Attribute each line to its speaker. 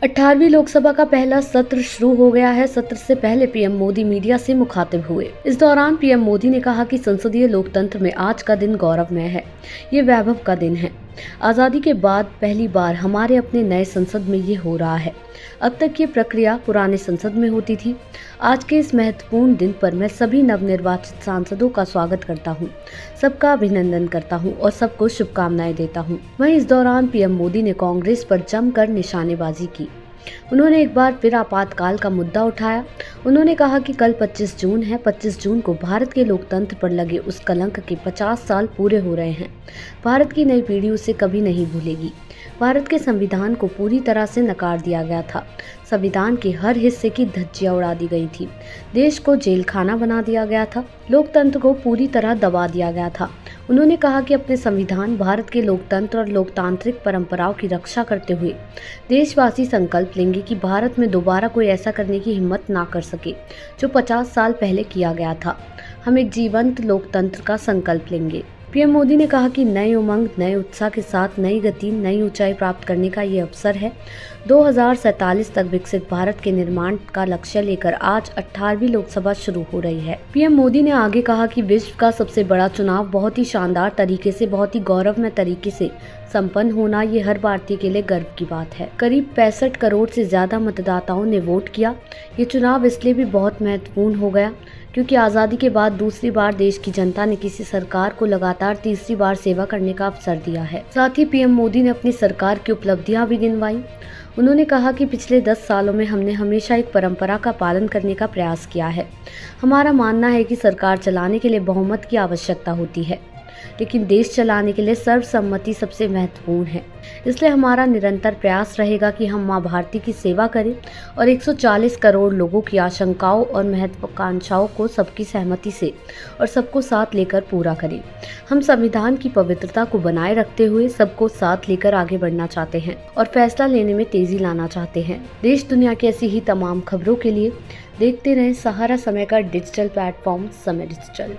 Speaker 1: 18वीं लोकसभा का पहला सत्र शुरू हो गया है। सत्र से पहले पीएम मोदी मीडिया से मुखातिब हुए। इस दौरान पीएम मोदी ने कहा कि संसदीय लोकतंत्र में आज का दिन गौरवमय है। ये वैभव का दिन है। आजादी के बाद पहली बार हमारे अपने नए संसद में ये हो रहा है। अब तक ये प्रक्रिया पुराने संसद में होती थी। आज के इस महत्वपूर्ण दिन पर मैं सभी नवनिर्वाचित सांसदों का स्वागत करता हूँ, सबका अभिनंदन करता हूँ और सबको शुभकामनाएं देता हूँ। वहीं इस दौरान पीएम मोदी ने कांग्रेस पर जमकर निशानेबाजी की। उन्होंने एक बार फिर आपातकाल का मुद्दा उठाया। उन्होंने कहा कि कल 25 जून है। 25 जून को भारत के लोकतंत्र पर लगे उस कलंक के 50 साल पूरे हो रहे हैं। भारत की नई पीढ़ी उसे कभी नहीं भूलेगी। भारत के संविधान को पूरी तरह से नकार दिया गया था। संविधान के हर हिस्से की धज्जियां उड़ा दी गई थी। देश को जेल खाना बना दिया गया था। लोकतंत्र को पूरी तरह दबा दिया गया था। उन्होंने कहा कि अपने संविधान, भारत के लोकतंत्र और लोकतांत्रिक परंपराओं की रक्षा करते हुए देशवासी संकल्प लेंगे कि भारत में दोबारा कोई ऐसा करने की हिम्मत ना कर सके जो 50 साल पहले किया गया था। हम एक जीवंत लोकतंत्र का संकल्प लेंगे। पीएम मोदी ने कहा कि नए उमंग, नए उत्साह के साथ नई गति, नई ऊंचाई प्राप्त करने का ये अवसर है। 2047 तक विकसित भारत के निर्माण का लक्ष्य लेकर आज 18वीं लोकसभा शुरू हो रही है। पीएम मोदी ने आगे कहा कि विश्व का सबसे बड़ा चुनाव बहुत ही शानदार तरीके से, बहुत ही गौरवमय तरीके से संपन्न होना, ये हर भारतीय के लिए गर्व की बात है। करीब 65 करोड़ से ज्यादा मतदाताओं ने वोट किया। ये चुनाव इसलिए भी बहुत महत्वपूर्ण हो गया क्योंकि आज़ादी के बाद दूसरी बार देश की जनता ने किसी सरकार को लगातार तीसरी बार सेवा करने का अवसर दिया है। साथ ही पीएम मोदी ने अपनी सरकार की उपलब्धियां भी गिनवाई। उन्होंने कहा कि पिछले 10 सालों में हमने हमेशा एक परंपरा का पालन करने का प्रयास किया है। हमारा मानना है कि सरकार चलाने के लिए बहुमत की आवश्यकता होती है, लेकिन देश चलाने के लिए सर्वसम्मति सबसे महत्वपूर्ण है। इसलिए हमारा निरंतर प्रयास रहेगा कि हम मां भारती की सेवा करें और 140 करोड़ लोगों की आशंकाओं और महत्वाकांक्षाओं को सबकी सहमति से और सबको साथ लेकर पूरा करें। हम संविधान की पवित्रता को बनाए रखते हुए सबको साथ लेकर आगे बढ़ना चाहते हैं और फैसला लेने में तेजी लाना चाहते हैं। देश दुनिया की ऐसी ही तमाम खबरों के लिए देखते रहें सहारा समय का डिजिटल प्लेटफॉर्म समय डिजिटल।